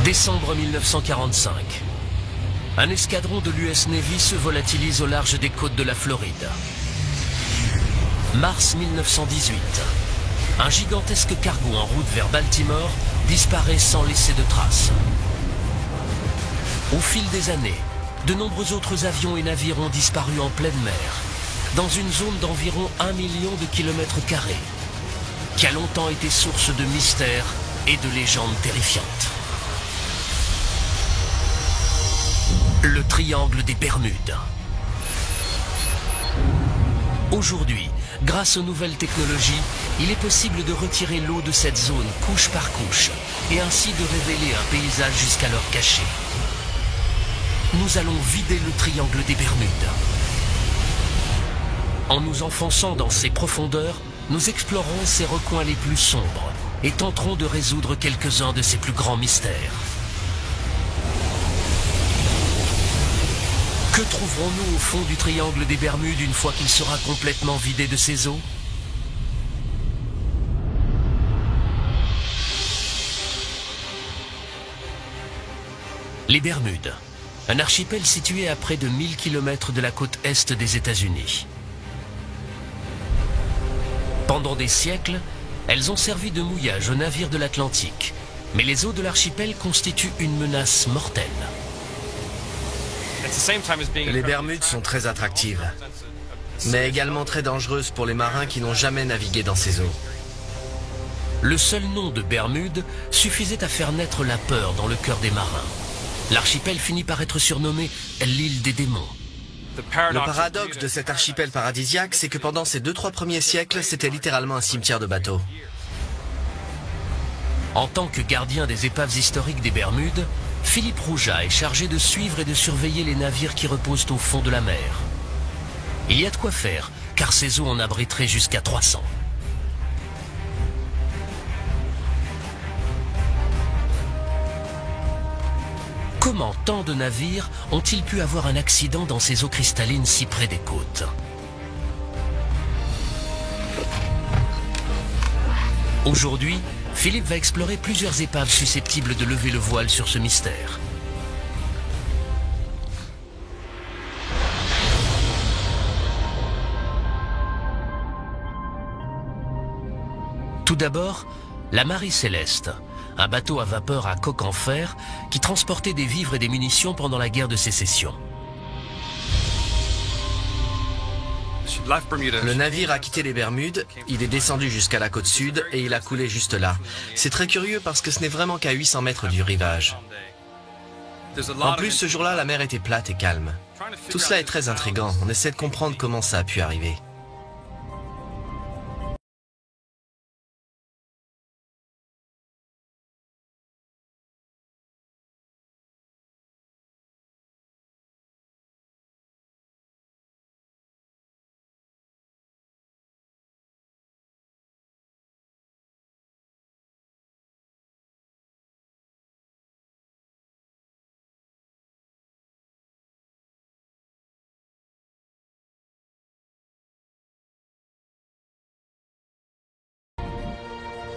Décembre 1945. Un escadron de l'US Navy se volatilise au large des côtes de la Floride. Mars 1918. Un gigantesque cargo en route vers Baltimore disparaît sans laisser de traces. Au fil des années, de nombreux autres avions et navires ont disparu en pleine mer, dans une zone d'environ 1 million de kilomètres carrés, qui a longtemps été source de mystères et de légendes terrifiantes. Le triangle des Bermudes. Aujourd'hui, grâce aux nouvelles technologies, il est possible de retirer l'eau de cette zone couche par couche et ainsi de révéler un paysage jusqu'alors caché. Nous allons vider le triangle des Bermudes. En nous enfonçant dans ses profondeurs, nous explorerons ses recoins les plus sombres et tenterons de résoudre quelques-uns de ses plus grands mystères. Que trouverons-nous au fond du triangle des Bermudes une fois qu'il sera complètement vidé de ses eaux? Les Bermudes, un archipel situé à près de 1000 km de la côte est des États-Unis. Pendant des siècles, elles ont servi de mouillage aux navires de l'Atlantique, mais les eaux de l'archipel constituent une menace mortelle. Les Bermudes sont très attractives, mais également très dangereuses pour les marins qui n'ont jamais navigué dans ces eaux. Le seul nom de Bermudes suffisait à faire naître la peur dans le cœur des marins. L'archipel finit par être surnommé l'île des démons. Le paradoxe de cet archipel paradisiaque, c'est que pendant ces 2-3 premiers siècles, c'était littéralement un cimetière de bateaux. En tant que gardien des épaves historiques des Bermudes, Philippe Rouja est chargé de suivre et de surveiller les navires qui reposent au fond de la mer. Il y a de quoi faire, car ces eaux en abriteraient jusqu'à 300. Comment tant de navires ont-ils pu avoir un accident dans ces eaux cristallines si près des côtes? Aujourd'hui, Philippe va explorer plusieurs épaves susceptibles de lever le voile sur ce mystère. Tout d'abord, la Marie Céleste, un bateau à vapeur à coque en fer qui transportait des vivres et des munitions pendant la guerre de sécession. Le navire a quitté les Bermudes, il est descendu jusqu'à la côte sud et il a coulé juste là. C'est très curieux parce que ce n'est vraiment qu'à 800 mètres du rivage. En plus, ce jour-là, la mer était plate et calme. Tout cela est très intriguant, on essaie de comprendre comment ça a pu arriver.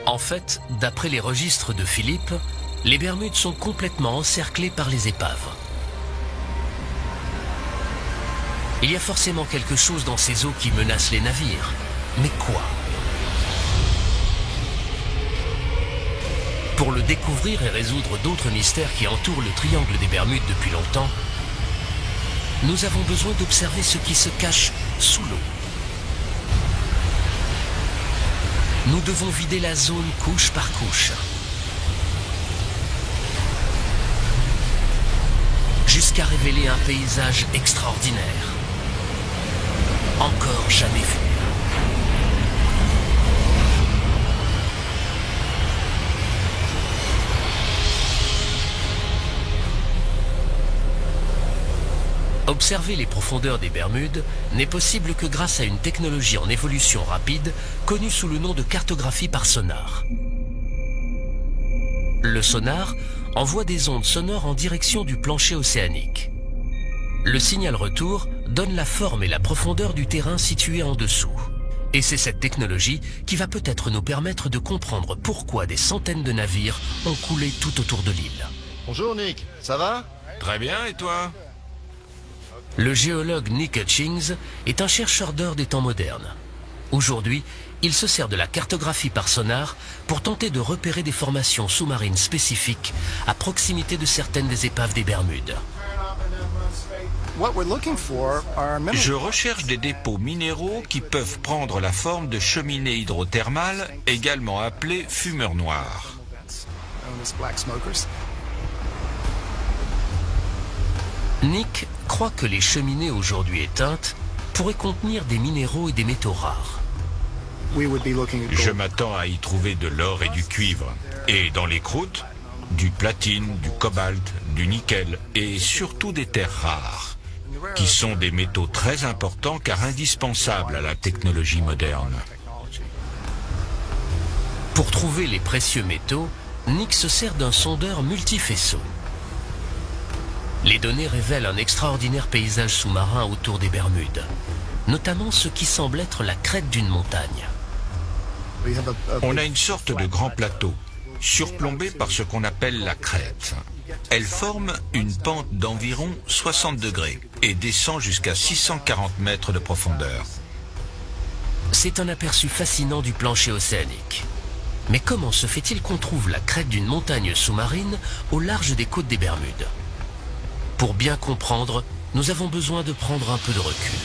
En fait, d'après les registres de Philippe, les Bermudes sont complètement encerclées par les épaves. Il y a forcément quelque chose dans ces eaux qui menace les navires. Mais quoi? Pour le découvrir et résoudre d'autres mystères qui entourent le triangle des Bermudes depuis longtemps, nous avons besoin d'observer ce qui se cache sous l'eau. Nous devons vider la zone couche par couche, jusqu'à révéler un paysage extraordinaire, encore jamais vu. Observer les profondeurs des Bermudes n'est possible que grâce à une technologie en évolution rapide connue sous le nom de cartographie par sonar. Le sonar envoie des ondes sonores en direction du plancher océanique. Le signal retour donne la forme et la profondeur du terrain situé en dessous. Et c'est cette technologie qui va peut-être nous permettre de comprendre pourquoi des centaines de navires ont coulé tout autour de l'île. Bonjour Nick, ça va? Très bien, et toi? Le géologue Nick Hutchings est un chercheur d'or des temps modernes. Aujourd'hui, il se sert de la cartographie par sonar pour tenter de repérer des formations sous-marines spécifiques à proximité de certaines des épaves des Bermudes. Je recherche des dépôts minéraux qui peuvent prendre la forme de cheminées hydrothermales, également appelées fumeurs noirs. Nick croit que les cheminées aujourd'hui éteintes pourraient contenir des minéraux et des métaux rares. Je m'attends à y trouver de l'or et du cuivre. Et dans les croûtes, du platine, du cobalt, du nickel et surtout des terres rares, qui sont des métaux très importants car indispensables à la technologie moderne. Pour trouver les précieux métaux, Nick se sert d'un sondeur multifaisceau. Les données révèlent un extraordinaire paysage sous-marin autour des Bermudes, notamment ce qui semble être la crête d'une montagne. On a une sorte de grand plateau, surplombé par ce qu'on appelle la crête. Elle forme une pente d'environ 60 degrés et descend jusqu'à 640 mètres de profondeur. C'est un aperçu fascinant du plancher océanique. Mais comment se fait-il qu'on trouve la crête d'une montagne sous-marine au large des côtes des Bermudes? Pour bien comprendre, nous avons besoin de prendre un peu de recul.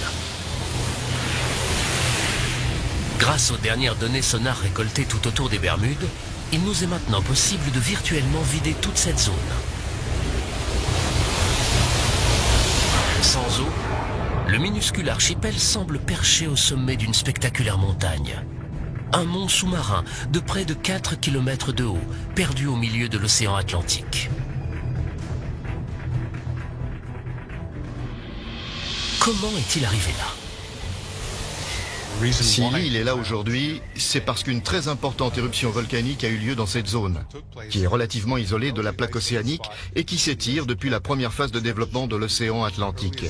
Grâce aux dernières données sonars récoltées tout autour des Bermudes, il nous est maintenant possible de virtuellement vider toute cette zone. Sans eau, le minuscule archipel semble perché au sommet d'une spectaculaire montagne. Un mont sous-marin de près de 4 km de haut, perdu au milieu de l'océan Atlantique. Comment est-il arrivé là? Si l'île est là aujourd'hui, c'est parce qu'une très importante éruption volcanique a eu lieu dans cette zone, qui est relativement isolée de la plaque océanique et qui s'étire depuis la première phase de développement de l'océan Atlantique.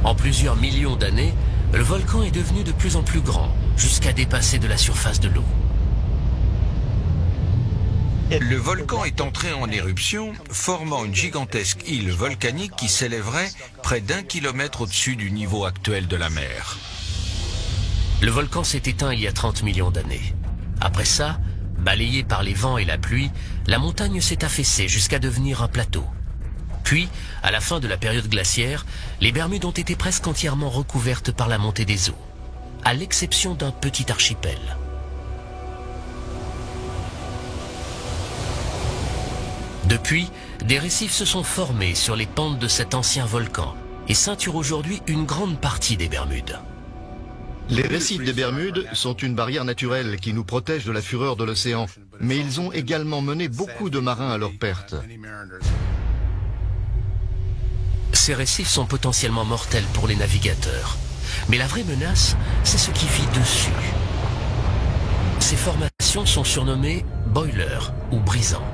En plusieurs millions d'années, le volcan est devenu de plus en plus grand, jusqu'à dépasser de la surface de l'eau. Le volcan est entré en éruption, formant une gigantesque île volcanique qui s'élèverait près d'1 kilomètre au-dessus du niveau actuel de la mer. Le volcan s'est éteint il y a 30 millions d'années. Après ça, balayé par les vents et la pluie, la montagne s'est affaissée jusqu'à devenir un plateau. Puis, à la fin de la période glaciaire, les Bermudes ont été presque entièrement recouvertes par la montée des eaux, à l'exception d'un petit archipel. Depuis, des récifs se sont formés sur les pentes de cet ancien volcan et ceinturent aujourd'hui une grande partie des Bermudes. Les récifs des Bermudes sont une barrière naturelle qui nous protège de la fureur de l'océan, mais ils ont également mené beaucoup de marins à leur perte. Ces récifs sont potentiellement mortels pour les navigateurs. Mais la vraie menace, c'est ce qui vit dessus. Ces formations sont surnommées boilers ou brisants.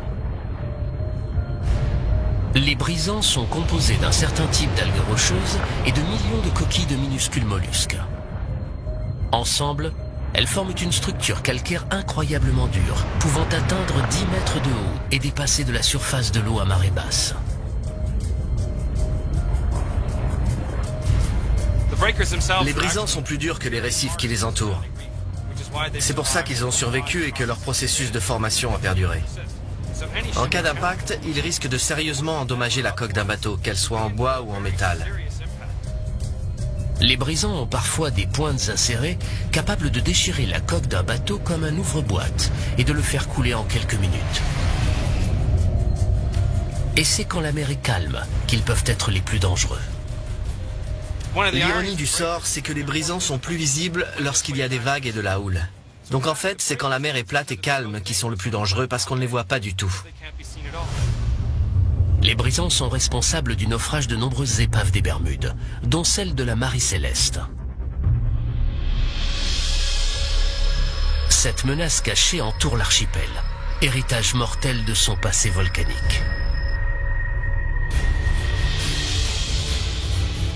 Les brisants sont composés d'un certain type d'algues rocheuses et de millions de coquilles de minuscules mollusques. Ensemble, elles forment une structure calcaire incroyablement dure, pouvant atteindre 10 mètres de haut et dépasser de la surface de l'eau à marée basse. Les brisants sont plus durs que les récifs qui les entourent. C'est pour ça qu'ils ont survécu et que leur processus de formation a perduré. En cas d'impact, ils risquent de sérieusement endommager la coque d'un bateau, qu'elle soit en bois ou en métal. Les brisants ont parfois des pointes acérées capables de déchirer la coque d'un bateau comme un ouvre-boîte et de le faire couler en quelques minutes. Et c'est quand la mer est calme qu'ils peuvent être les plus dangereux. L'ironie du sort, c'est que les brisants sont plus visibles lorsqu'il y a des vagues et de la houle. Donc en fait, c'est quand la mer est plate et calme qu'ils sont le plus dangereux parce qu'on ne les voit pas du tout. Les brisants sont responsables du naufrage de nombreuses épaves des Bermudes, dont celle de la Marie Céleste. Cette menace cachée entoure l'archipel, héritage mortel de son passé volcanique.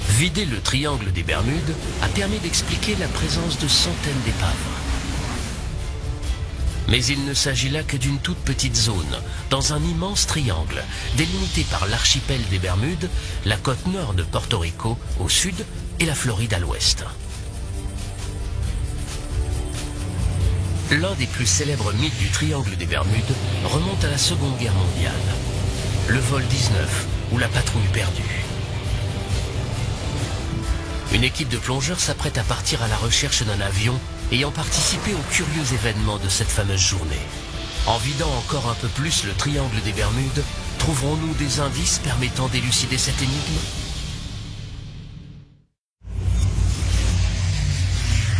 Vider le triangle des Bermudes a permis d'expliquer la présence de centaines d'épaves. Mais il ne s'agit là que d'une toute petite zone, dans un immense triangle, délimité par l'archipel des Bermudes, la côte nord de Porto Rico au sud et la Floride à l'ouest. L'un des plus célèbres mythes du triangle des Bermudes remonte à la Seconde Guerre mondiale. Le vol 19, ou la patrouille perdue. Une équipe de plongeurs s'apprête à partir à la recherche d'un avion ayant participé au curieux événement de cette fameuse journée. En vidant encore un peu plus le triangle des Bermudes, trouverons-nous des indices permettant d'élucider cette énigme?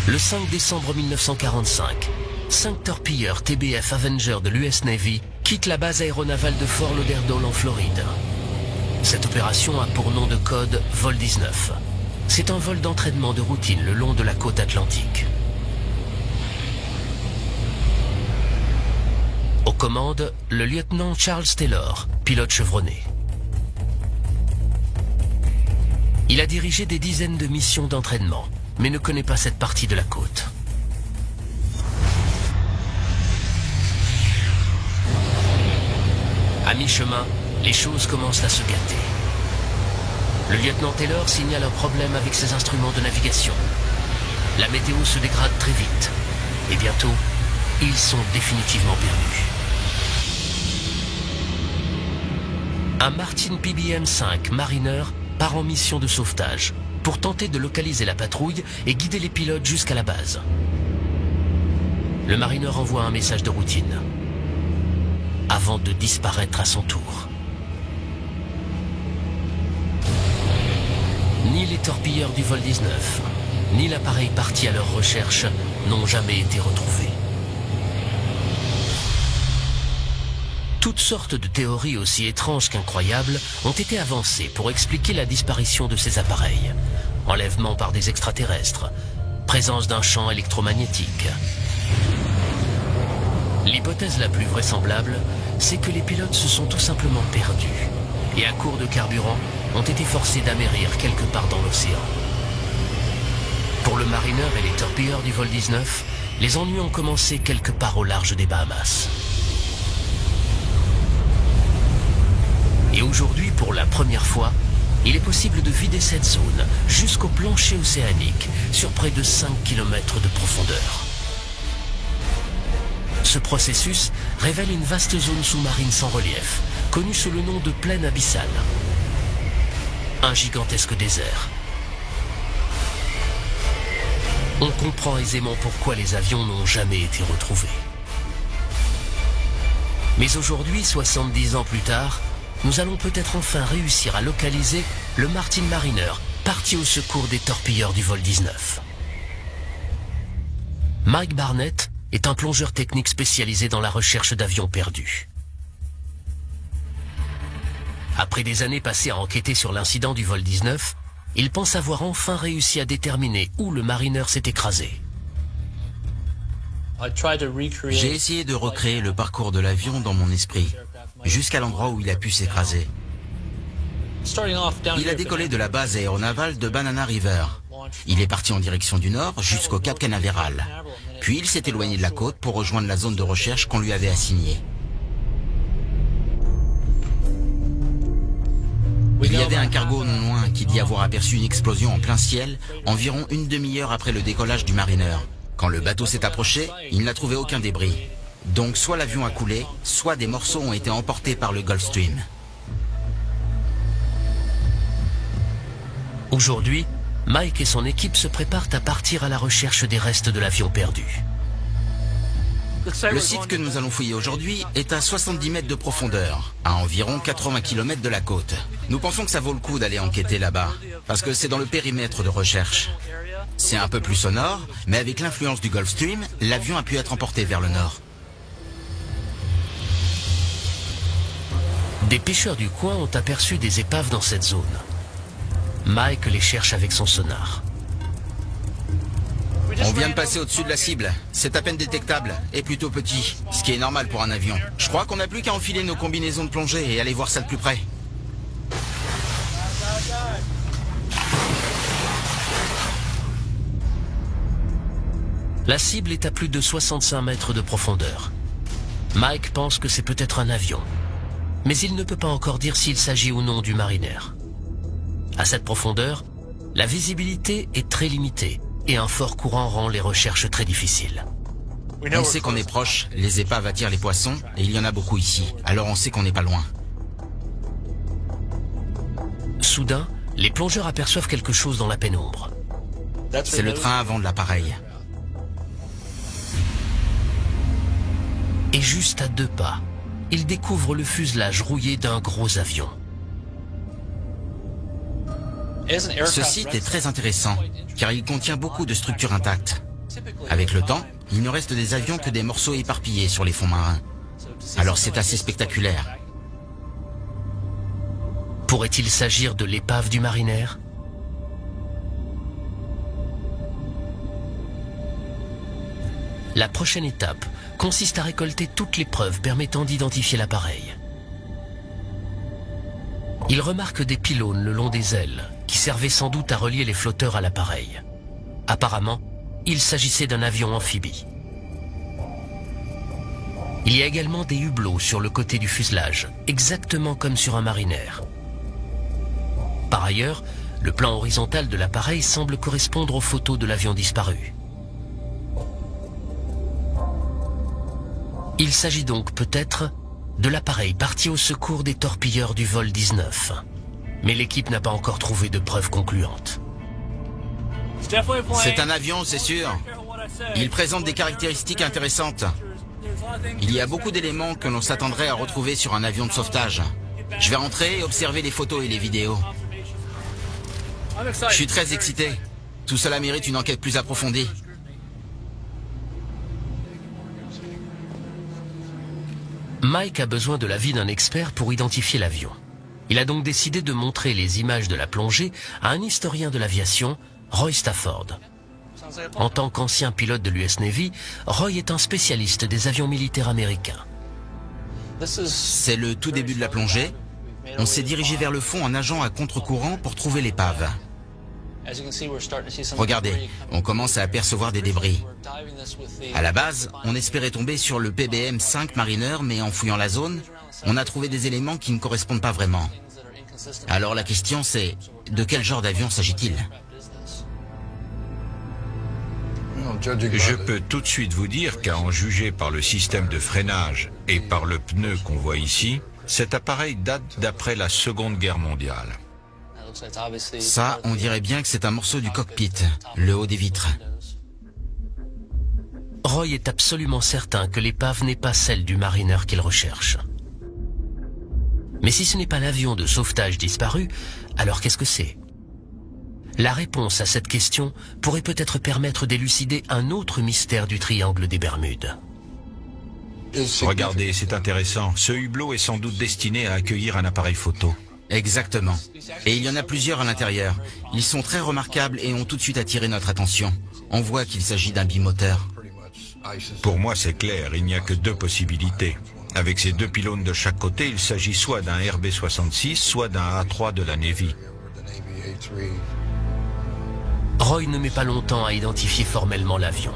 Le 5 décembre 1945, 5 torpilleurs TBF Avenger de l'US Navy quittent la base aéronavale de Fort Lauderdale en Floride. Cette opération a pour nom de code Vol 19. C'est un vol d'entraînement de routine le long de la côte atlantique. Aux commandes, le lieutenant Charles Taylor, pilote chevronné. Il a dirigé des dizaines de missions d'entraînement, mais ne connaît pas cette partie de la côte. À mi-chemin, les choses commencent à se gâter. Le lieutenant Taylor signale un problème avec ses instruments de navigation. La météo se dégrade très vite. Et bientôt, ils sont définitivement perdus. Un Martin PBM-5 Mariner part en mission de sauvetage pour tenter de localiser la patrouille et guider les pilotes jusqu'à la base. Le Mariner envoie un message de routine avant de disparaître à son tour. Ni les torpilleurs du vol 19, ni l'appareil parti à leur recherche n'ont jamais été retrouvés. Toutes sortes de théories aussi étranges qu'incroyables ont été avancées pour expliquer la disparition de ces appareils. Enlèvement par des extraterrestres, présence d'un champ électromagnétique. L'hypothèse la plus vraisemblable, c'est que les pilotes se sont tout simplement perdus et à court de carburant ont été forcés d'amérir quelque part dans l'océan. Pour le Mariner et les torpilleurs du vol 19, les ennuis ont commencé quelque part au large des Bahamas. Et aujourd'hui, pour la première fois, il est possible de vider cette zone jusqu'au plancher océanique sur près de 5 km de profondeur. Ce processus révèle une vaste zone sous-marine sans relief, connue sous le nom de plaine abyssale. Un gigantesque désert. On comprend aisément pourquoi les avions n'ont jamais été retrouvés. Mais aujourd'hui, 70 ans plus tard, nous allons peut-être enfin réussir à localiser le Martin Mariner, parti au secours des torpilleurs du vol 19. Mike Barnett est un plongeur technique spécialisé dans la recherche d'avions perdus. Après des années passées à enquêter sur l'incident du vol 19, il pense avoir enfin réussi à déterminer où le Mariner s'est écrasé. J'ai essayé de recréer le parcours de l'avion dans mon esprit, jusqu'à l'endroit où il a pu s'écraser. Il a décollé de la base aéronavale de Banana River. Il est parti en direction du nord jusqu'au Cap Canaveral. Puis il s'est éloigné de la côte pour rejoindre la zone de recherche qu'on lui avait assignée. Il y avait un cargo non loin qui dit avoir aperçu une explosion en plein ciel, environ une demi-heure après le décollage du Mariner. Quand le bateau s'est approché, il n'a trouvé aucun débris. Donc soit l'avion a coulé, soit des morceaux ont été emportés par le Gulfstream. Aujourd'hui, Mike et son équipe se préparent à partir à la recherche des restes de l'avion perdu. Le site que nous allons fouiller aujourd'hui est à 70 mètres de profondeur, à environ 80 km de la côte. Nous pensons que ça vaut le coup d'aller enquêter là-bas, parce que c'est dans le périmètre de recherche. C'est un peu plus sonore, mais avec l'influence du Gulfstream, l'avion a pu être emporté vers le nord. Des pêcheurs du coin ont aperçu des épaves dans cette zone. Mike les cherche avec son sonar. On vient de passer au-dessus de la cible. C'est à peine détectable et plutôt petit, ce qui est normal pour un avion. Je crois qu'on n'a plus qu'à enfiler nos combinaisons de plongée et aller voir ça de plus près. La cible est à plus de 65 mètres de profondeur. Mike pense que c'est peut-être un avion, mais il ne peut pas encore dire s'il s'agit ou non du Mariner. À cette profondeur, la visibilité est très limitée et un fort courant rend les recherches très difficiles. On sait qu'on est proche, les épaves attirent les poissons et il y en a beaucoup ici, alors on sait qu'on n'est pas loin. Soudain, les plongeurs aperçoivent quelque chose dans la pénombre. C'est le train avant de l'appareil. Et juste à 2 pas, ils découvrent le fuselage rouillé d'un gros avion. Ce site est très intéressant, car il contient beaucoup de structures intactes. Avec le temps, il ne reste des avions que des morceaux éparpillés sur les fonds marins. Alors c'est assez spectaculaire. Pourrait-il s'agir de l'épave du Mariner? La prochaine étape consiste à récolter toutes les preuves permettant d'identifier l'appareil. Il remarque des pylônes le long des ailes, qui servaient sans doute à relier les flotteurs à l'appareil. Apparemment, il s'agissait d'un avion amphibie. Il y a également des hublots sur le côté du fuselage, exactement comme sur un Mariner. Par ailleurs, le plan horizontal de l'appareil semble correspondre aux photos de l'avion disparu. Il s'agit donc peut-être de l'appareil parti au secours des torpilleurs du vol 19. Mais l'équipe n'a pas encore trouvé de preuves concluantes. C'est un avion, c'est sûr. Il présente des caractéristiques intéressantes. Il y a beaucoup d'éléments que l'on s'attendrait à retrouver sur un avion de sauvetage. Je vais rentrer et observer les photos et les vidéos. Je suis très excité. Tout cela mérite une enquête plus approfondie. Mike a besoin de l'avis d'un expert pour identifier l'avion. Il a donc décidé de montrer les images de la plongée à un historien de l'aviation, Roy Stafford. En tant qu'ancien pilote de l'US Navy, Roy est un spécialiste des avions militaires américains. C'est le tout début de la plongée. On s'est dirigé vers le fond en nageant à contre-courant pour trouver l'épave. Regardez, on commence à apercevoir des débris. À la base, on espérait tomber sur le PBM-5 Mariner, mais en fouillant la zone, on a trouvé des éléments qui ne correspondent pas vraiment. Alors la question c'est, de quel genre d'avion s'agit-il? Je peux tout de suite vous dire qu'à en juger par le système de freinage et par le pneu qu'on voit ici, cet appareil date d'après la Seconde Guerre mondiale. Ça, on dirait bien que c'est un morceau du cockpit, le haut des vitres. Roy est absolument certain que l'épave n'est pas celle du Mariner qu'il recherche. Mais si ce n'est pas l'avion de sauvetage disparu, alors qu'est-ce que c'est? La réponse à cette question pourrait peut-être permettre d'élucider un autre mystère du triangle des Bermudes. Regardez, c'est intéressant. Ce hublot est sans doute destiné à accueillir un appareil photo. Exactement. Et il y en a plusieurs à l'intérieur. Ils sont très remarquables et ont tout de suite attiré notre attention. On voit qu'il s'agit d'un bimoteur. Pour moi, c'est clair, il n'y a que 2 possibilités. Avec ces 2 pylônes de chaque côté, il s'agit soit d'un RB-66, soit d'un A3 de la Navy. Roy ne met pas longtemps à identifier formellement l'avion.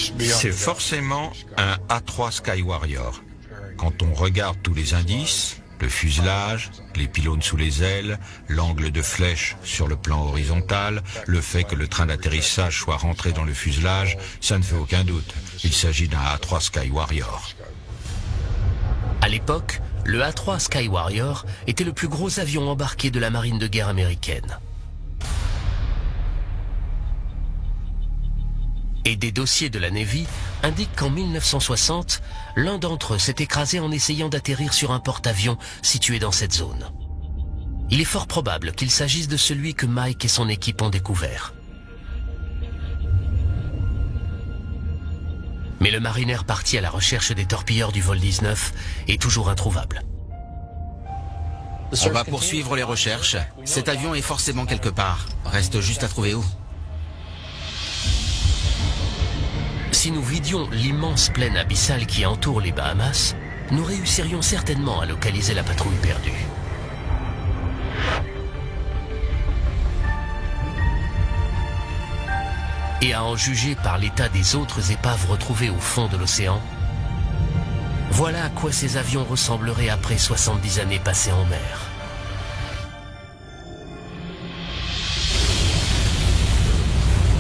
C'est forcément un A3 Skywarrior. Quand on regarde tous les indices, le fuselage, les pylônes sous les ailes, l'angle de flèche sur le plan horizontal, le fait que le train d'atterrissage soit rentré dans le fuselage, ça ne fait aucun doute. Il s'agit d'un A3 Skywarrior. À l'époque, le A3 Skywarrior était le plus gros avion embarqué de la marine de guerre américaine. Et des dossiers de la Navy indiquent qu'en 1960, l'un d'entre eux s'est écrasé en essayant d'atterrir sur un porte-avions situé dans cette zone. Il est fort probable qu'il s'agisse de celui que Mike et son équipe ont découvert. Mais le Mariner parti à la recherche des torpilleurs du vol 19 est toujours introuvable. On va poursuivre les recherches. Cet avion est forcément quelque part. Reste juste à trouver où. Si nous vidions l'immense plaine abyssale qui entoure les Bahamas, nous réussirions certainement à localiser la patrouille perdue. Et à en juger par l'état des autres épaves retrouvées au fond de l'océan, voilà à quoi ces avions ressembleraient après 70 années passées en mer.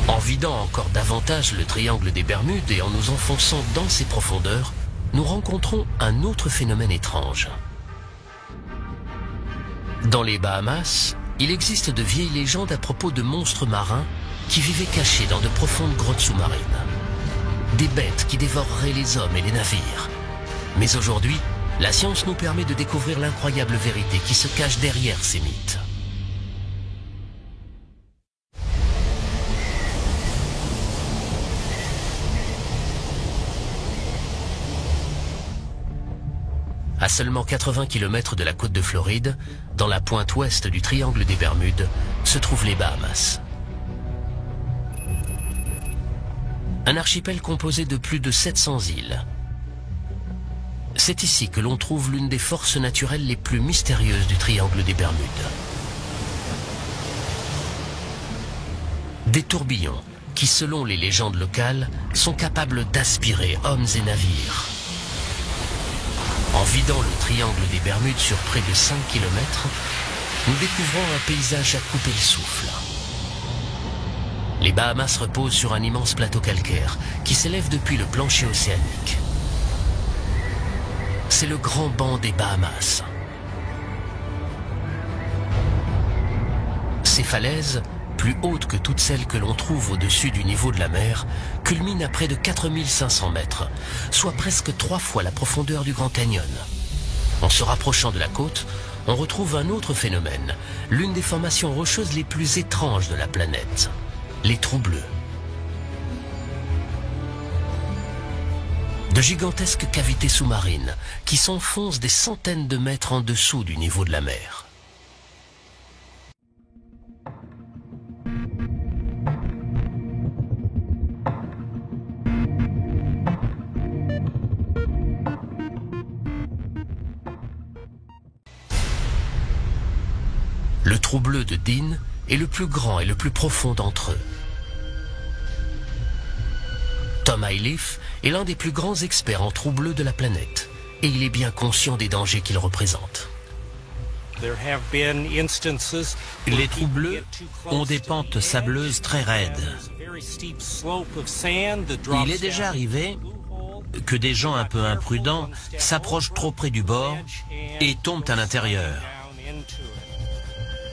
En vidant encore davantage le triangle des Bermudes et en nous enfonçant dans ses profondeurs, nous rencontrons un autre phénomène étrange. Dans les Bahamas, il existe de vieilles légendes à propos de monstres marins qui vivaient cachés dans de profondes grottes sous-marines. Des bêtes qui dévoreraient les hommes et les navires. Mais aujourd'hui, la science nous permet de découvrir l'incroyable vérité qui se cache derrière ces mythes. À seulement 80 km de la côte de Floride, dans la pointe ouest du triangle des Bermudes, se trouvent les Bahamas. Un archipel composé de plus de 700 îles. C'est ici que l'on trouve l'une des forces naturelles les plus mystérieuses du triangle des Bermudes. Des tourbillons qui, selon les légendes locales, sont capables d'aspirer hommes et navires. En vidant le triangle des Bermudes sur près de 5 km, nous découvrons un paysage à couper le souffle. Les Bahamas reposent sur un immense plateau calcaire qui s'élève depuis le plancher océanique. C'est le grand banc des Bahamas. Ces falaises, plus hautes que toutes celles que l'on trouve au-dessus du niveau de la mer, culminent à près de 4500 mètres, soit presque 3 fois la profondeur du Grand Canyon. En se rapprochant de la côte, on retrouve un autre phénomène, l'une des formations rocheuses les plus étranges de la planète, les trous bleus. De gigantesques cavités sous-marines qui s'enfoncent des centaines de mètres en dessous du niveau de la mer. Le trou bleu de Dean est le plus grand et le plus profond d'entre eux. Tom Iliffe est l'un des plus grands experts en trous bleus de la planète et il est bien conscient des dangers qu'ils représentent. Les trous bleus ont des pentes sableuses très raides. Il est déjà arrivé que des gens un peu imprudents s'approchent trop près du bord et tombent à l'intérieur.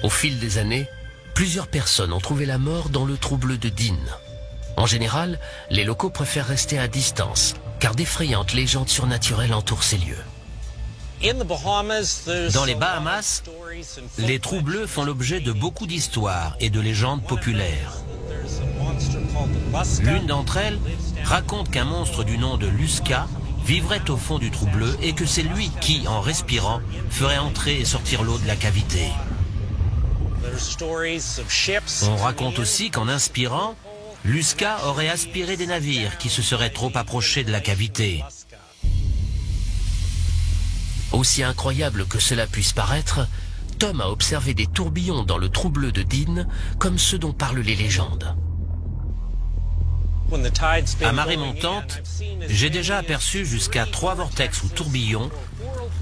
Au fil des années, plusieurs personnes ont trouvé la mort dans le trou bleu de Dean. En général, les locaux préfèrent rester à distance, car d'effrayantes légendes surnaturelles entourent ces lieux. Dans les Bahamas, les trous bleus font l'objet de beaucoup d'histoires et de légendes populaires. L'une d'entre elles raconte qu'un monstre du nom de Lusca vivrait au fond du trou bleu et que c'est lui qui, en respirant, ferait entrer et sortir l'eau de la cavité. On raconte aussi qu'en inspirant, Lusca aurait aspiré des navires qui se seraient trop approchés de la cavité. Aussi incroyable que cela puisse paraître, Tom a observé des tourbillons dans le trou bleu de Dean comme ceux dont parlent les légendes. À marée montante, j'ai déjà aperçu jusqu'à 3 vortex ou tourbillons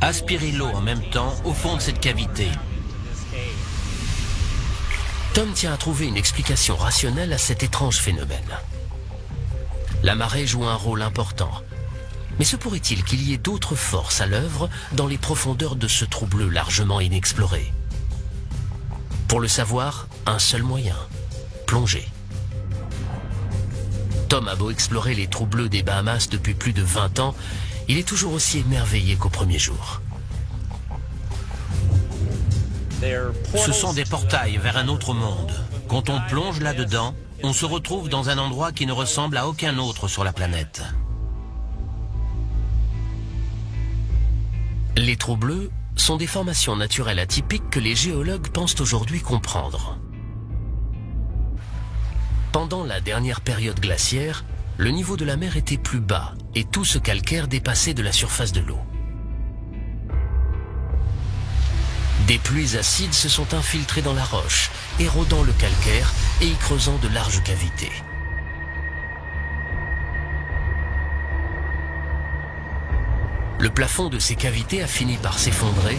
aspirer l'eau en même temps au fond de cette cavité. Tom tient à trouver une explication rationnelle à cet étrange phénomène. La marée joue un rôle important. Mais se pourrait-il qu'il y ait d'autres forces à l'œuvre dans les profondeurs de ce trou bleu largement inexploré? Pour le savoir, un seul moyen, plonger. Tom a beau explorer les trous bleus des Bahamas depuis plus de 20 ans, il est toujours aussi émerveillé qu'au premier jour. Ce sont des portails vers un autre monde. Quand on plonge là-dedans, on se retrouve dans un endroit qui ne ressemble à aucun autre sur la planète. Les trous bleus sont des formations naturelles atypiques que les géologues pensent aujourd'hui comprendre. Pendant la dernière période glaciaire, le niveau de la mer était plus bas et tout ce calcaire dépassait de la surface de l'eau. Des pluies acides se sont infiltrées dans la roche, érodant le calcaire et y creusant de larges cavités. Le plafond de ces cavités a fini par s'effondrer,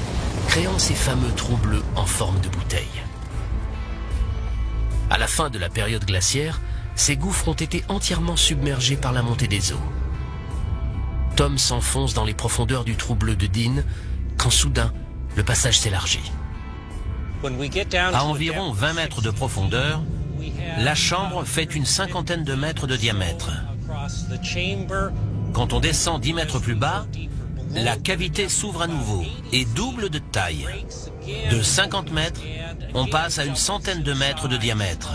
créant ces fameux trous bleus en forme de bouteille. À la fin de la période glaciaire, ces gouffres ont été entièrement submergés par la montée des eaux. Tom s'enfonce dans les profondeurs du trou bleu de Dean, quand soudain, le passage s'élargit. À environ 20 mètres de profondeur, la chambre fait une cinquantaine de mètres de diamètre. Quand on descend 10 mètres plus bas, la cavité s'ouvre à nouveau et double de taille. De 50 mètres, on passe à une centaine de mètres de diamètre.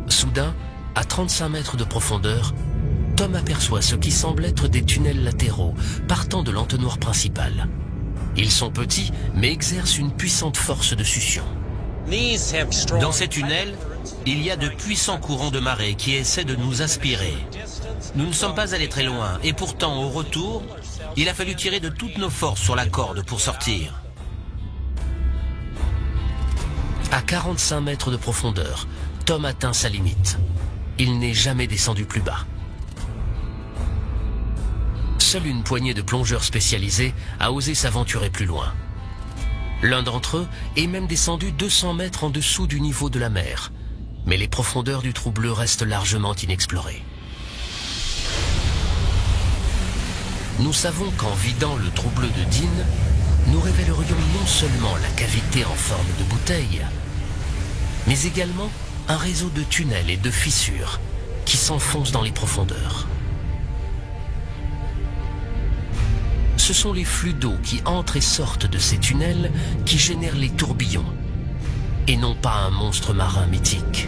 Soudain, à 35 mètres de profondeur, Tom aperçoit ce qui semble être des tunnels latéraux partant de l'entonnoir principal. Ils sont petits, mais exercent une puissante force de succion. Dans ces tunnels, il y a de puissants courants de marée qui essaient de nous aspirer. Nous ne sommes pas allés très loin, et pourtant, au retour, il a fallu tirer de toutes nos forces sur la corde pour sortir. À 45 mètres de profondeur, Tom atteint sa limite. Il n'est jamais descendu plus bas. Seule une poignée de plongeurs spécialisés a osé s'aventurer plus loin. L'un d'entre eux est même descendu 200 mètres en dessous du niveau de la mer. Mais les profondeurs du trou bleu restent largement inexplorées. Nous savons qu'en vidant le trou bleu de Dean, nous révélerions non seulement la cavité en forme de bouteille, mais également un réseau de tunnels et de fissures qui s'enfoncent dans les profondeurs. Ce sont les flux d'eau qui entrent et sortent de ces tunnels qui génèrent les tourbillons, et non pas un monstre marin mythique.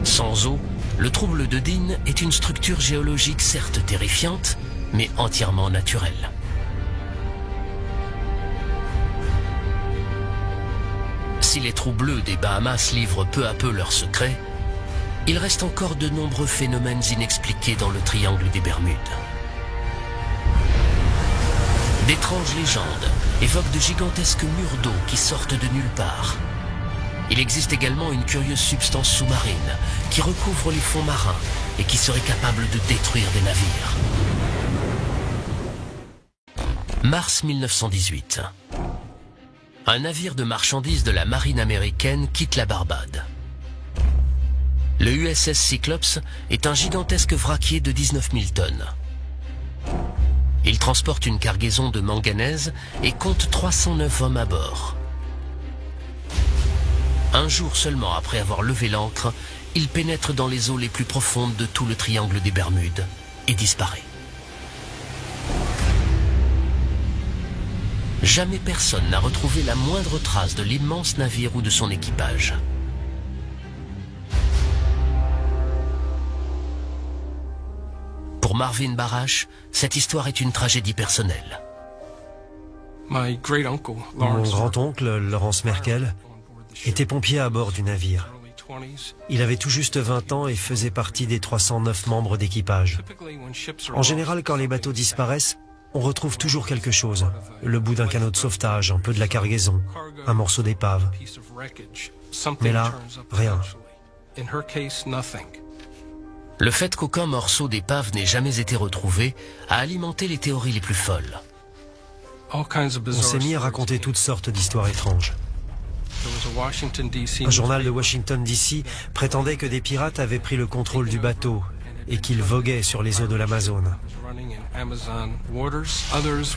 Sans eau, le trou bleu de Dean est une structure géologique certes terrifiante, mais entièrement naturelle. Si les trous bleus des Bahamas livrent peu à peu leurs secrets, il reste encore de nombreux phénomènes inexpliqués dans le triangle des Bermudes. D'étranges légendes évoquent de gigantesques murs d'eau qui sortent de nulle part. Il existe également une curieuse substance sous-marine qui recouvre les fonds marins et qui serait capable de détruire des navires. Mars 1918. Un navire de marchandises de la marine américaine quitte la Barbade. Le USS Cyclops est un gigantesque vraquier de 19 000 tonnes. Il transporte une cargaison de manganèse et compte 309 hommes à bord. Un jour seulement après avoir levé l'ancre, il pénètre dans les eaux les plus profondes de tout le triangle des Bermudes et disparaît. Jamais personne n'a retrouvé la moindre trace de l'immense navire ou de son équipage. Pour Marvin Barash, cette histoire est une tragédie personnelle. Mon grand-oncle, Lawrence Merkel, était pompier à bord du navire. Il avait tout juste 20 ans et faisait partie des 309 membres d'équipage. En général, quand les bateaux disparaissent, on retrouve toujours quelque chose. Le bout d'un canot de sauvetage, un peu de la cargaison, un morceau d'épave. Mais là, rien. Le fait qu'aucun morceau d'épave n'ait jamais été retrouvé a alimenté les théories les plus folles. On s'est mis à raconter toutes sortes d'histoires étranges. Un journal de Washington, D.C. prétendait que des pirates avaient pris le contrôle du bateau et qu'ils voguaient sur les eaux de l'Amazone.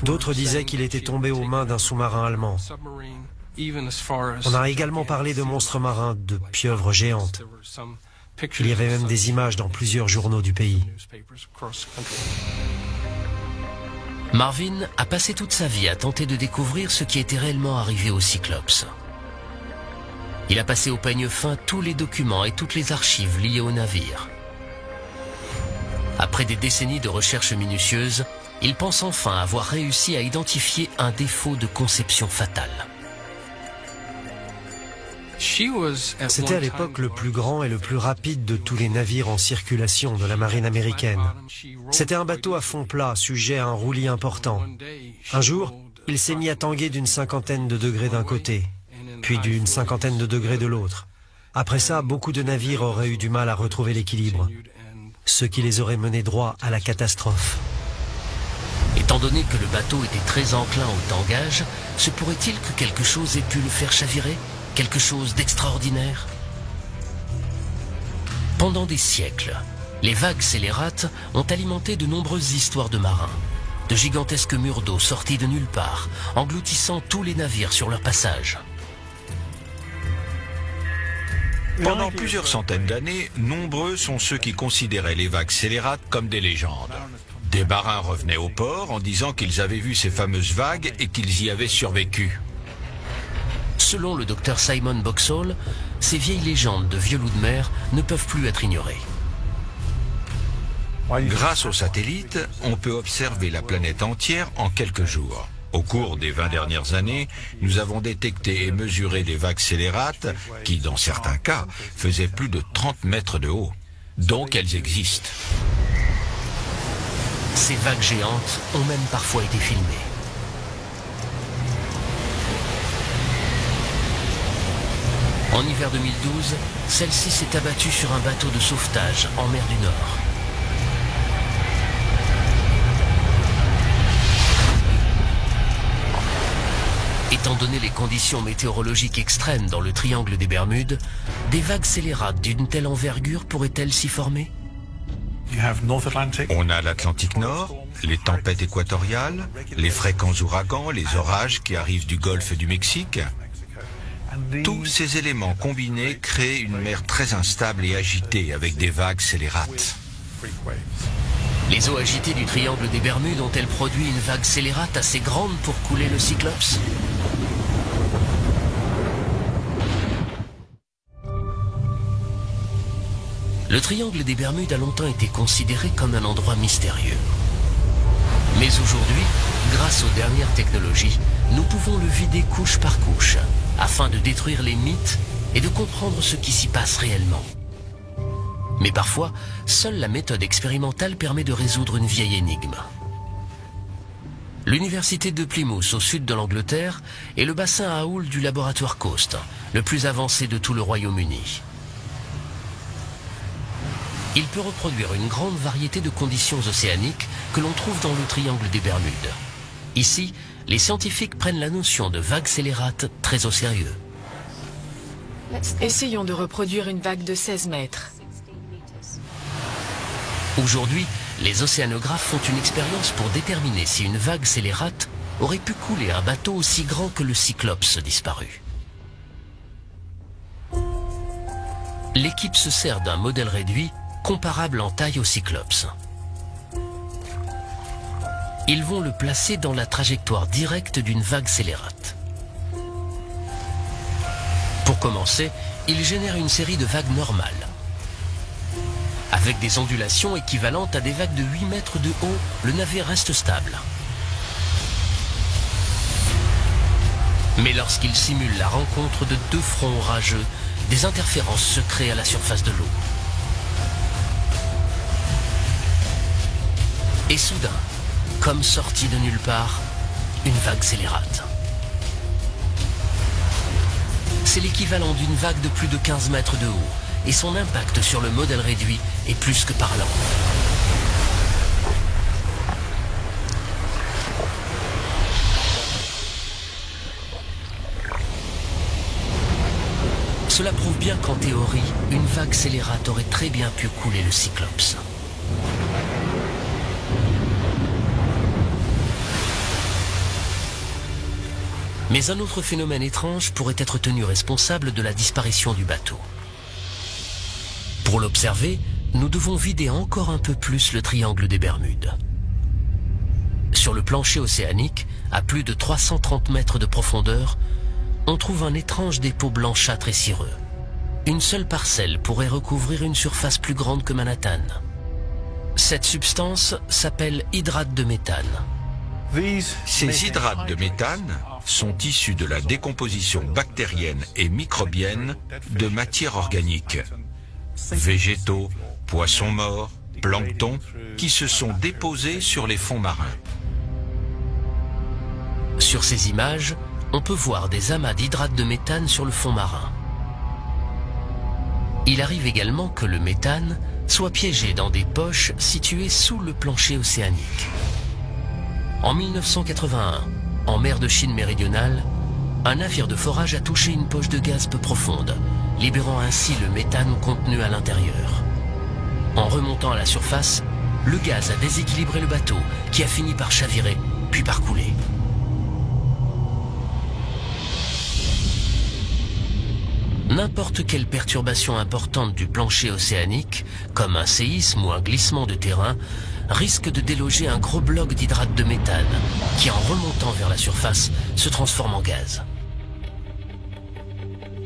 D'autres disaient qu'il était tombé aux mains d'un sous-marin allemand. On a également parlé de monstres marins, de pieuvres géantes. Il y avait même des images dans plusieurs journaux du pays. Marvin a passé toute sa vie à tenter de découvrir ce qui était réellement arrivé au Cyclops. Il a passé au peigne fin tous les documents et toutes les archives liées au navire. Après des décennies de recherches minutieuses, il pense enfin avoir réussi à identifier un défaut de conception fatale. C'était à l'époque le plus grand et le plus rapide de tous les navires en circulation de la marine américaine. C'était un bateau à fond plat, sujet à un roulis important. Un jour, il s'est mis à tanguer d'une 50aine de degrés d'un côté, puis d'une 50aine de degrés de l'autre. Après ça, beaucoup de navires auraient eu du mal à retrouver l'équilibre, ce qui les aurait menés droit à la catastrophe. Étant donné que le bateau était très enclin au tangage, se pourrait-il que quelque chose ait pu le faire chavirer? Quelque chose d'extraordinaire? Pendant des siècles, les vagues scélérates ont alimenté de nombreuses histoires de marins. De gigantesques murs d'eau sortis de nulle part, engloutissant tous les navires sur leur passage. Pendant plusieurs centaines d'années, nombreux sont ceux qui considéraient les vagues scélérates comme des légendes. Des marins revenaient au port en disant qu'ils avaient vu ces fameuses vagues et qu'ils y avaient survécu. Selon le docteur Simon Boxall, ces vieilles légendes de vieux loups de mer ne peuvent plus être ignorées. Grâce aux satellites, on peut observer la planète entière en quelques jours. Au cours des 20 dernières années, nous avons détecté et mesuré des vagues scélérates qui, dans certains cas, faisaient plus de 30 mètres de haut. Donc elles existent. Ces vagues géantes ont même parfois été filmées. En hiver 2012, celle-ci s'est abattue sur un bateau de sauvetage en mer du Nord. Étant donné les conditions météorologiques extrêmes dans le triangle des Bermudes, des vagues scélérates d'une telle envergure pourraient-elles s'y former? On a l'Atlantique Nord, les tempêtes équatoriales, les fréquents ouragans, les orages qui arrivent du golfe du Mexique. Tous ces éléments combinés créent une mer très instable et agitée avec des vagues scélérates. Les eaux agitées du triangle des Bermudes ont-elles produit une vague scélérate assez grande pour couler le Cyclops? Le triangle des Bermudes a longtemps été considéré comme un endroit mystérieux. Mais aujourd'hui, grâce aux dernières technologies, nous pouvons le vider couche par couche, afin de détruire les mythes et de comprendre ce qui s'y passe réellement. Mais parfois, seule la méthode expérimentale permet de résoudre une vieille énigme. L'université de Plymouth, au sud de l'Angleterre, est le bassin à houle du laboratoire Coast, le plus avancé de tout le Royaume-Uni. Il peut reproduire une grande variété de conditions océaniques que l'on trouve dans le triangle des Bermudes. Ici, les scientifiques prennent la notion de vague scélérate très au sérieux. Essayons de reproduire une vague de 16 mètres. Aujourd'hui, les océanographes font une expérience pour déterminer si une vague scélérate aurait pu couler un bateau aussi grand que le Cyclops disparu. L'équipe se sert d'un modèle réduit comparable en taille au Cyclops. Ils vont le placer dans la trajectoire directe d'une vague scélérate. Pour commencer, ils génèrent une série de vagues normales, avec des ondulations équivalentes à des vagues de 8 mètres de haut. Le navire reste stable. Mais lorsqu'il simule la rencontre de deux fronts orageux, des interférences se créent à la surface de l'eau. Et soudain, comme sortie de nulle part, une vague scélérate. C'est l'équivalent d'une vague de plus de 15 mètres de haut, et son impact sur le modèle réduit est plus que parlant. Cela prouve bien qu'en théorie, une vague scélérate aurait très bien pu couler le Cyclops. Mais un autre phénomène étrange pourrait être tenu responsable de la disparition du bateau. Pour l'observer, nous devons vider encore un peu plus le triangle des Bermudes. Sur le plancher océanique, à plus de 330 mètres de profondeur, on trouve un étrange dépôt blanchâtre et cireux. Une seule parcelle pourrait recouvrir une surface plus grande que Manhattan. Cette substance s'appelle hydrate de méthane. Ces hydrates de méthane sont issus de la décomposition bactérienne et microbienne de matières organiques, végétaux, poissons morts, plancton, qui se sont déposés sur les fonds marins. Sur ces images, on peut voir des amas d'hydrate de méthane sur le fond marin. Il arrive également que le méthane soit piégé dans des poches situées sous le plancher océanique. En 1981, en mer de Chine méridionale, un navire de forage a touché une poche de gaz peu profonde, libérant ainsi le méthane contenu à l'intérieur. En remontant à la surface, le gaz a déséquilibré le bateau, qui a fini par chavirer, puis par couler. N'importe quelle perturbation importante du plancher océanique, comme un séisme ou un glissement de terrain, risque de déloger un gros bloc d'hydrate de méthane, qui en remontant vers la surface, se transforme en gaz.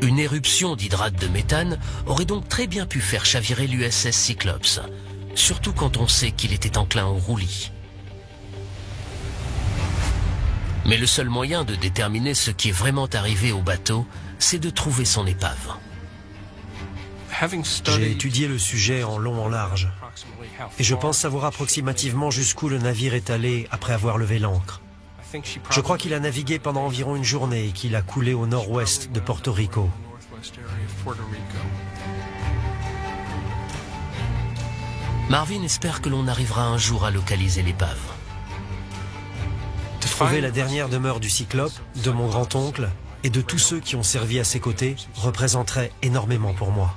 Une éruption d'hydrate de méthane aurait donc très bien pu faire chavirer l'USS Cyclops, surtout quand on sait qu'il était enclin au roulis. Mais le seul moyen de déterminer ce qui est vraiment arrivé au bateau, c'est de trouver son épave. J'ai étudié le sujet en long en large, et je pense savoir approximativement jusqu'où le navire est allé après avoir levé l'ancre. Je crois qu'il a navigué pendant environ une journée et qu'il a coulé au nord-ouest de Porto Rico. Marvin espère que l'on arrivera un jour à localiser l'épave. Trouver la dernière demeure du Cyclope, de mon grand-oncle et de tous ceux qui ont servi à ses côtés représenterait énormément pour moi.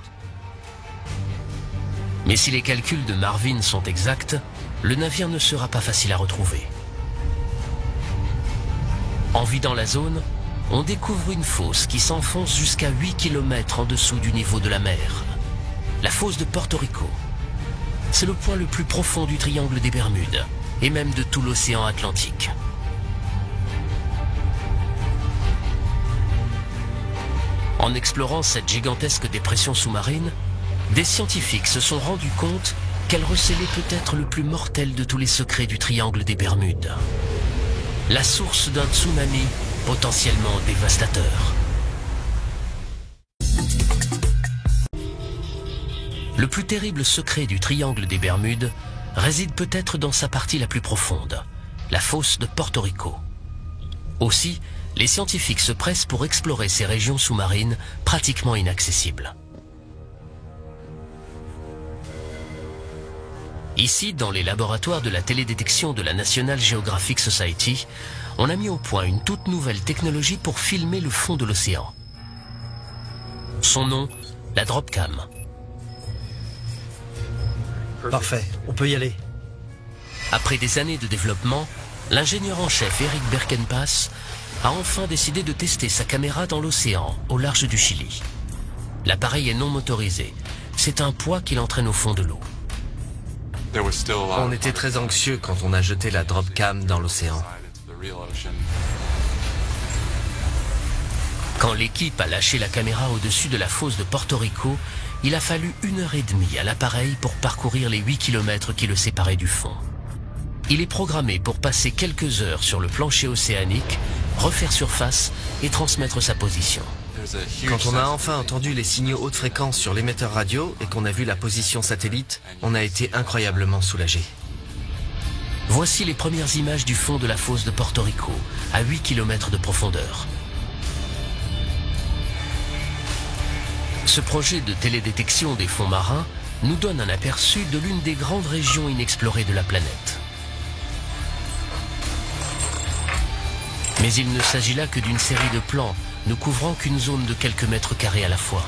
Mais si les calculs de Marvin sont exacts, le navire ne sera pas facile à retrouver. En vidant la zone, on découvre une fosse qui s'enfonce jusqu'à 8 km en dessous du niveau de la mer. La fosse de Porto Rico. C'est le point le plus profond du triangle des Bermudes, et même de tout l'océan Atlantique. En explorant cette gigantesque dépression sous-marine, des scientifiques se sont rendus compte qu'elle recelait peut-être le plus mortel de tous les secrets du triangle des Bermudes. La source d'un tsunami potentiellement dévastateur. Le plus terrible secret du triangle des Bermudes réside peut-être dans sa partie la plus profonde, la fosse de Porto Rico. Aussi, les scientifiques se pressent pour explorer ces régions sous-marines pratiquement inaccessibles. Ici, dans les laboratoires de la télédétection de la National Geographic Society, on a mis au point une toute nouvelle technologie pour filmer le fond de l'océan. Son nom, la Dropcam. Parfait, on peut y aller. Après des années de développement, l'ingénieur en chef Eric Berkenpass a enfin décidé de tester sa caméra dans l'océan, au large du Chili. L'appareil est non motorisé. C'est un poids qu'il entraîne au fond de l'eau. On était très anxieux quand on a jeté la Dropcam dans l'océan. Quand l'équipe a lâché la caméra au-dessus de la fosse de Porto Rico, il a fallu 1h30 à l'appareil pour parcourir les 8 km qui le séparaient du fond. Il est programmé pour passer quelques heures sur le plancher océanique, refaire surface et transmettre sa position. Quand on a enfin entendu les signaux haute fréquence sur l'émetteur radio et qu'on a vu la position satellite, on a été incroyablement soulagés. Voici les premières images du fond de la fosse de Porto Rico, à 8 km de profondeur. Ce projet de télédétection des fonds marins nous donne un aperçu de l'une des grandes régions inexplorées de la planète. Mais il ne s'agit là que d'une série de plans ne couvrant qu'une zone de quelques mètres carrés à la fois.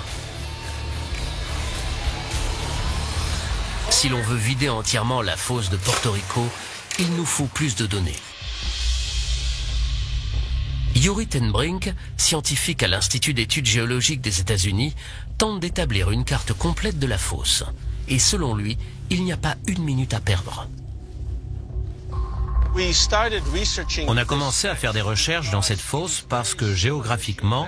Si l'on veut vider entièrement la fosse de Porto Rico, il nous faut plus de données. Yuri ten Brink, scientifique à l'Institut d'études géologiques des États-Unis, tente d'établir une carte complète de la fosse. Et selon lui, il n'y a pas une minute à perdre. On a commencé à faire des recherches dans cette fosse parce que géographiquement,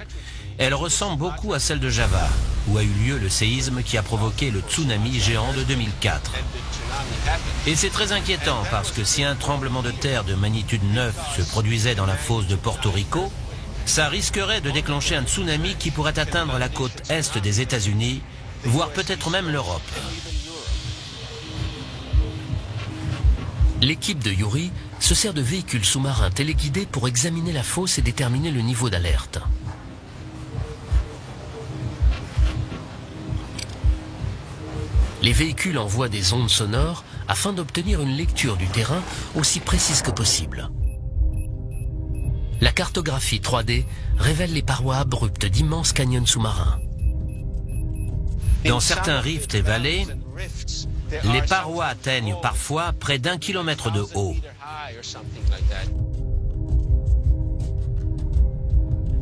elle ressemble beaucoup à celle de Java, où a eu lieu le séisme qui a provoqué le tsunami géant de 2004. Et c'est très inquiétant parce que si un tremblement de terre de magnitude 9 se produisait dans la fosse de Porto Rico, ça risquerait de déclencher un tsunami qui pourrait atteindre la côte est des États-Unis, voire peut-être même l'Europe. L'équipe de Yuri se sert de véhicules sous-marins téléguidés pour examiner la fosse et déterminer le niveau d'alerte. Les véhicules envoient des ondes sonores afin d'obtenir une lecture du terrain aussi précise que possible. La cartographie 3D révèle les parois abruptes d'immenses canyons sous-marins. Dans certains rifts et vallées, les parois atteignent parfois près d'1 kilomètre de haut.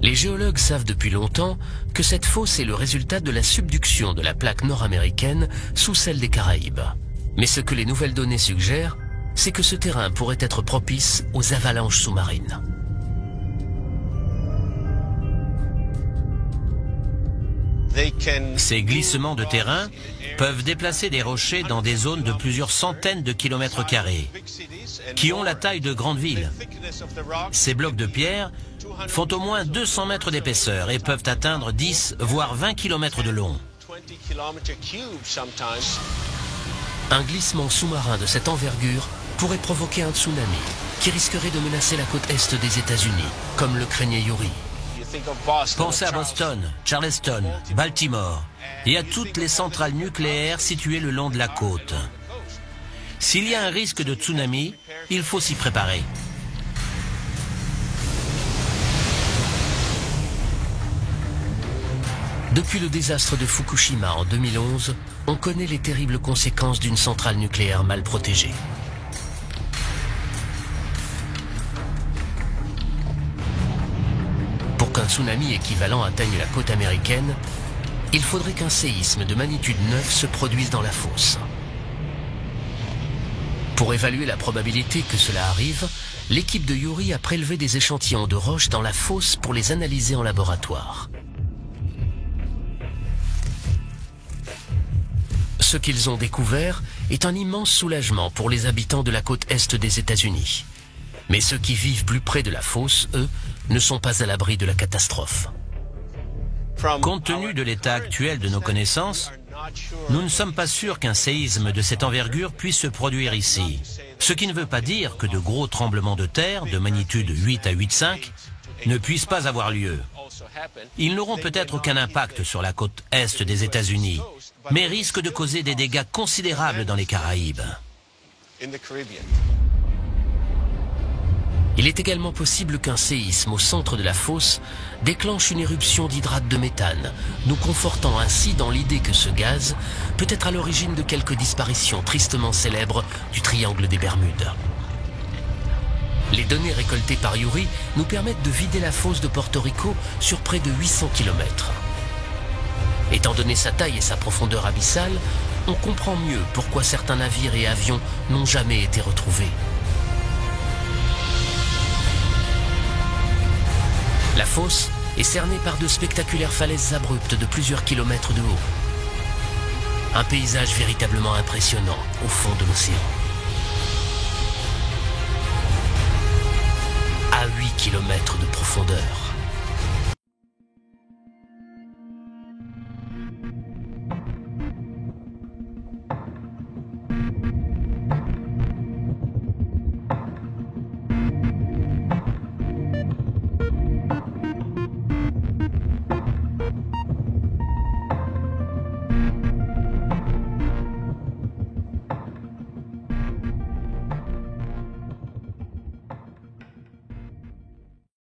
Les géologues savent depuis longtemps que cette fosse est le résultat de la subduction de la plaque nord-américaine sous celle des Caraïbes. Mais ce que les nouvelles données suggèrent, c'est que ce terrain pourrait être propice aux avalanches sous-marines. Ces glissements de terrain peuvent déplacer des rochers dans des zones de plusieurs centaines de kilomètres carrés, qui ont la taille de grandes villes. Ces blocs de pierre font au moins 200 mètres d'épaisseur et peuvent atteindre 10 voire 20 kilomètres de long. Un glissement sous-marin de cette envergure pourrait provoquer un tsunami qui risquerait de menacer la côte est des États-Unis, comme le craignait Yuri. Pensez à Boston, Charleston, Baltimore et à toutes les centrales nucléaires situées le long de la côte. S'il y a un risque de tsunami, il faut s'y préparer. Depuis le désastre de Fukushima en 2011, on connaît les terribles conséquences d'une centrale nucléaire mal protégée. Pour qu'un tsunami équivalent atteigne la côte américaine, il faudrait qu'un séisme de magnitude 9 se produise dans la fosse. Pour évaluer la probabilité que cela arrive, l'équipe de Yuri a prélevé des échantillons de roches dans la fosse pour les analyser en laboratoire. Ce qu'ils ont découvert est un immense soulagement pour les habitants de la côte est des États-Unis. Mais ceux qui vivent plus près de la fosse, eux, ne sont pas à l'abri de la catastrophe. Compte tenu de l'état actuel de nos connaissances, nous ne sommes pas sûrs qu'un séisme de cette envergure puisse se produire ici. Ce qui ne veut pas dire que de gros tremblements de terre de magnitude 8 à 8,5 ne puissent pas avoir lieu. Ils n'auront peut-être aucun impact sur la côte est des États-Unis, mais risquent de causer des dégâts considérables dans les Caraïbes. Il est également possible qu'un séisme au centre de la fosse déclenche une éruption d'hydrate de méthane, nous confortant ainsi dans l'idée que ce gaz peut être à l'origine de quelques disparitions tristement célèbres du triangle des Bermudes. Les données récoltées par Yuri nous permettent de vider la fosse de Porto Rico sur près de 800 km. Étant donné sa taille et sa profondeur abyssale, on comprend mieux pourquoi certains navires et avions n'ont jamais été retrouvés. La fosse est cernée par de spectaculaires falaises abruptes de plusieurs kilomètres de haut. Un paysage véritablement impressionnant au fond de l'océan. À 8 km de profondeur.